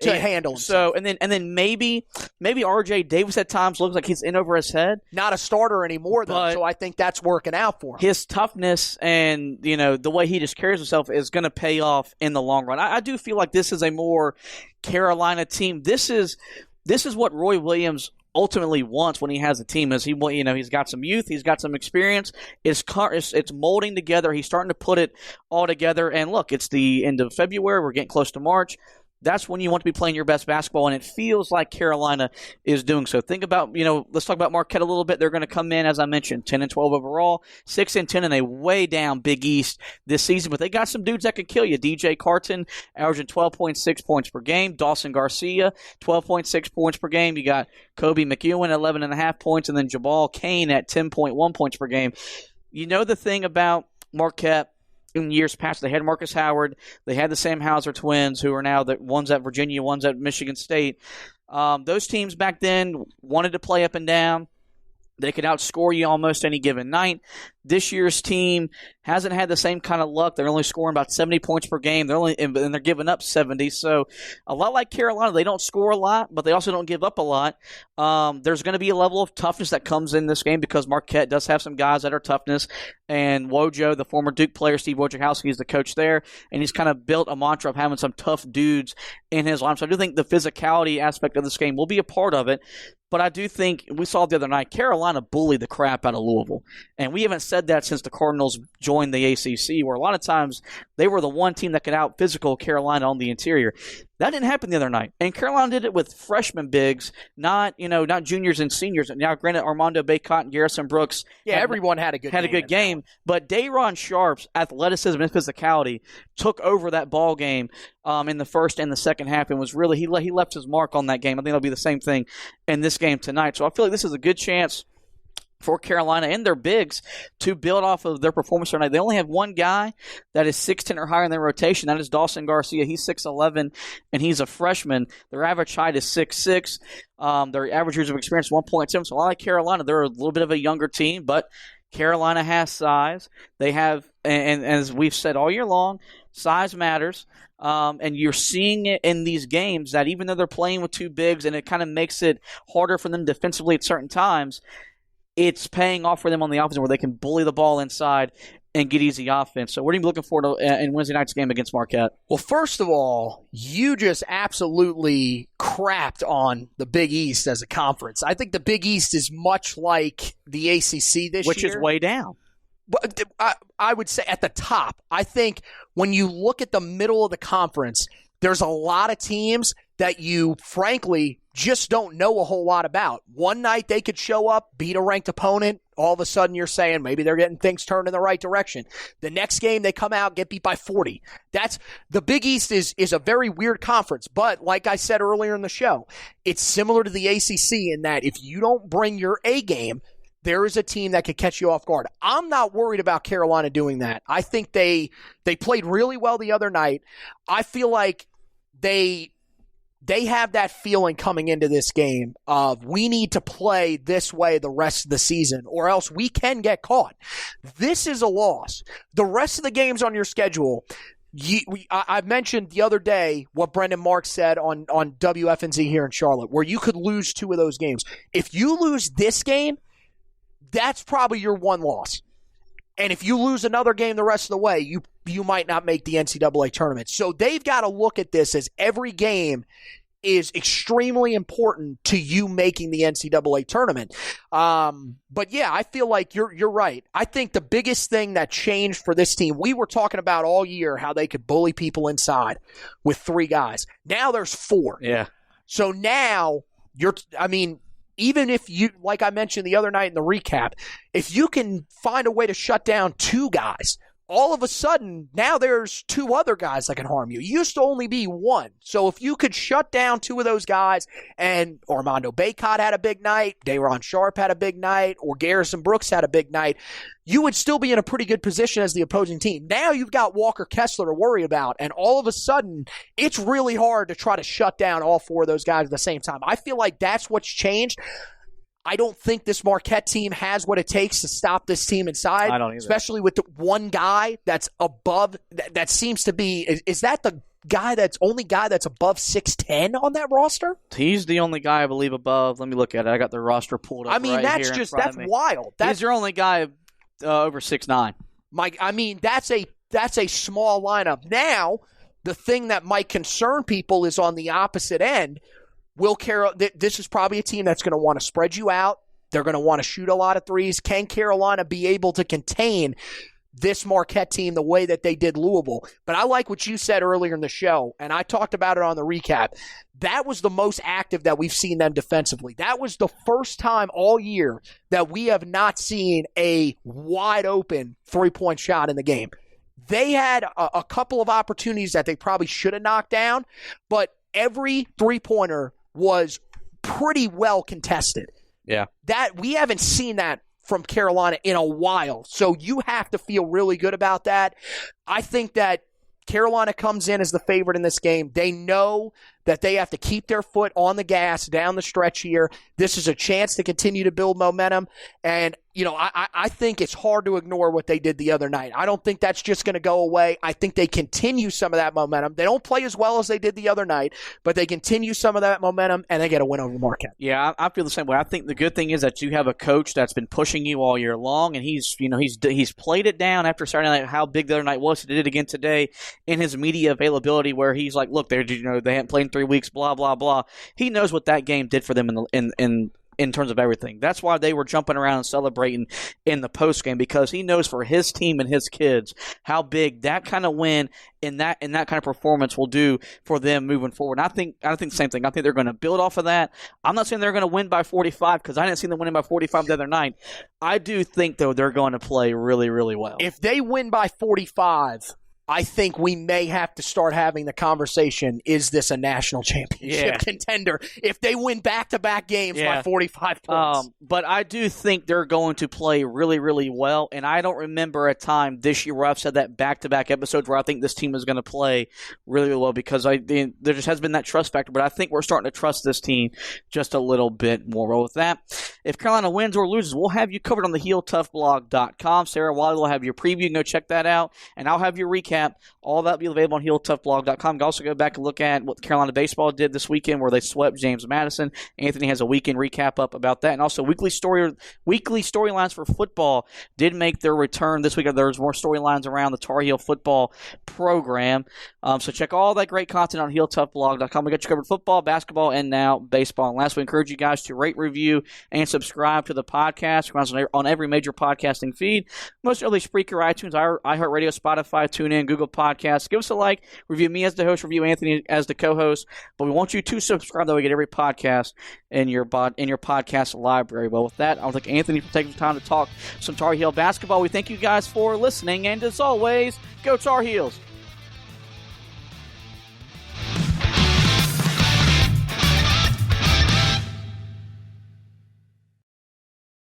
to handle himself. So and then maybe RJ Davis at times looks like he's in over his head. Not a starter anymore though, so I think that's working out for him. His toughness and the way he just carries himself is going to pay off in the long run. I do feel like this is a more Carolina team. This is what Roy Williams ultimately wants when he has a team. Is he's got some youth, he's got some experience. It's molding together. He's starting to put it all together. And look, it's the end of February. We're getting close to March. That's when you want to be playing your best basketball, and it feels like Carolina is doing so. Think about, let's talk about Marquette a little bit. They're going to come in, as I mentioned, 10-12 overall, 6-10 in a way down Big East this season. But they got some dudes that could kill you. DJ Carton averaging 12.6 points per game. Dawson Garcia, 12.6 points per game. You got Kobe McEwen, 11.5 points, and then Jabal Kane at 10.1 points per game. The thing about Marquette, in years past, they had Marcus Howard. They had the Sam Hauser twins, who are now one's at Virginia, one's at Michigan State. Those teams back then wanted to play up and down. They could outscore you almost any given night. This year's team hasn't had the same kind of luck. They're only scoring about 70 points per game. And they're giving up 70. So a lot like Carolina, they don't score a lot, but they also don't give up a lot. There's going to be a level of toughness that comes in this game because Marquette does have some guys that are toughness. And Wojo, the former Duke player, Steve Wojciechowski, is the coach there. And he's kind of built a mantra of having some tough dudes in his line. So I do think the physicality aspect of this game will be a part of it. But I do think we saw the other night, Carolina bullied the crap out of Louisville. And we haven't said that since the Cardinals joined the ACC, where a lot of times they were the one team that could out-physical Carolina on the interior. That didn't happen the other night. And Carolina did it with freshman bigs, not juniors and seniors. Now, granted, Armando Bacot and Garrison Brooks. Everyone had a good game. But Day'Ron Sharp's athleticism and physicality took over that ball game in the first and the second half, and was really he left his mark on that game. I think it'll be the same thing in this game tonight. So I feel like this is a good chance for Carolina and their bigs to build off of their performance tonight. They only have one guy that is 6'10 or higher in their rotation. That is Dawson Garcia. He's 6'11, and he's a freshman. Their average height is 6'6". Their average years of experience 1.7. So I like Carolina. They're a little bit of a younger team, but Carolina has size. They have, and as we've said all year long, size matters. And you're seeing it in these games that even though they're playing with two bigs and it kind of makes it harder for them defensively at certain times, it's paying off for them on the offense where they can bully the ball inside and get easy offense. So what are you looking for in Wednesday night's game against Marquette? Well, first of all, you just absolutely crapped on the Big East as a conference. I think the Big East is much like the ACC this year. Which is way down. But I would say at the top. I think when you look at the middle of the conference, there's a lot of teams that you, frankly, just don't know a whole lot about. One night they could show up, beat a ranked opponent. All of a sudden you're saying maybe they're getting things turned in the right direction. The next game they come out, get beat by 40. The Big East is a very weird conference. But like I said earlier in the show, it's similar to the ACC in that if you don't bring your A game, there is a team that could catch you off guard. I'm not worried about Carolina doing that. I think they played really well the other night. I feel like they have that feeling coming into this game of we need to play this way the rest of the season or else we can get caught. This is a loss. The rest of the games on your schedule, I mentioned the other day what Brendan Marks said on WFNZ here in Charlotte, where you could lose two of those games. If you lose this game, that's probably your one loss. And if you lose another game the rest of the way, you might not make the NCAA tournament. So they've got to look at this as every game is extremely important to you making the NCAA tournament. But yeah, I feel like you're right. I think the biggest thing that changed for this team, we were talking about all year how they could bully people inside with three guys. Now there's four. Yeah. So now even if you, like I mentioned the other night in the recap, if you can find a way to shut down two guys, all of a sudden, now there's two other guys that can harm you. It used to only be one. So if you could shut down two of those guys, and Armando Bacot had a big night, Day'Ron Sharp had a big night, or Garrison Brooks had a big night, you would still be in a pretty good position as the opposing team. Now you've got Walker Kessler to worry about, and all of a sudden, it's really hard to try to shut down all four of those guys at the same time. I feel like that's what's changed. I don't think this Marquette team has what it takes to stop this team inside. I don't either. Especially with the one guy that's above, that seems to be, is that the guy that's above 6'10" on that roster? He's the only guy, I believe, above. Let me look at it. I got the roster pulled up. I mean, that's wild. He's your only guy over 6'9". Mike, I mean, that's a small lineup. Now, the thing that might concern people is on the opposite end. This is probably a team that's going to want to spread you out. They're going to want to shoot a lot of threes. Can Carolina be able to contain this Marquette team the way that they did Louisville? But I like what you said earlier in the show, and I talked about it on the recap. That was the most active that we've seen them defensively. That was the first time all year that we have not seen a wide-open three-point shot in the game. They had a couple of opportunities that they probably should have knocked down, but every three-pointer was pretty well contested. Yeah. That we haven't seen that from Carolina in a while. So you have to feel really good about that. I think that Carolina comes in as the favorite in this game. They know that they have to keep their foot on the gas down the stretch here. This is a chance to continue to build momentum. And, I think it's hard to ignore what they did the other night. I don't think that's just going to go away. I think they continue some of that momentum. They don't play as well as they did the other night, but they continue some of that momentum, and they get a win over Marquette. Yeah, I feel the same way. I think the good thing is that you have a coach that's been pushing you all year long, and he's played it down after Saturday night how big the other night was. He did it again today in his media availability where he's like, look, they haven't played in 3 weeks, blah, blah, blah. He knows what that game did for them in terms of everything. That's why they were jumping around and celebrating in the postgame, because he knows for his team and his kids how big that kind of win and that kind of performance will do for them moving forward. And I think the same thing. I think they're going to build off of that. I'm not saying they're going to win by 45 because I didn't see them winning by 45 the other night. I do think, though, they're going to play really, really well. If they win by 45, I think we may have to start having the conversation, is this a national championship contender if they win back-to-back games by 45 points? But I do think they're going to play really, really well, and I don't remember a time this year where I've said that back-to-back episodes where I think this team is going to play really, really well, because there just has been that trust factor, but I think we're starting to trust this team just a little bit more. Well, with that, if Carolina wins or loses, we'll have you covered on the HeelToughBlog.com. Sarah Wiley will have your preview. You can go check that out, and I'll have your recap. All that will be available on HeelToughBlog.com. You can also go back and look at what Carolina baseball did this weekend where they swept James Madison. Anthony has a weekend recap up about that. And also weekly storylines for football did make their return this week. There's more storylines around the Tar Heel football program. So check all that great content on HeelToughBlog.com. We got you covered football, basketball, and now baseball. And last, we encourage you guys to rate, review, and subscribe to the podcast. We're on every major podcasting feed. Most early Spreaker, iTunes, iHeartRadio, Spotify, TuneIn, Google Podcasts. Give us a like. Review me as the host. Review Anthony as the co-host. But we want you to subscribe that we get every podcast in your podcast library. Well, with that, I would like Anthony for taking some time to talk some Tar Heel basketball. We thank you guys for listening, and as always, go Tar Heels.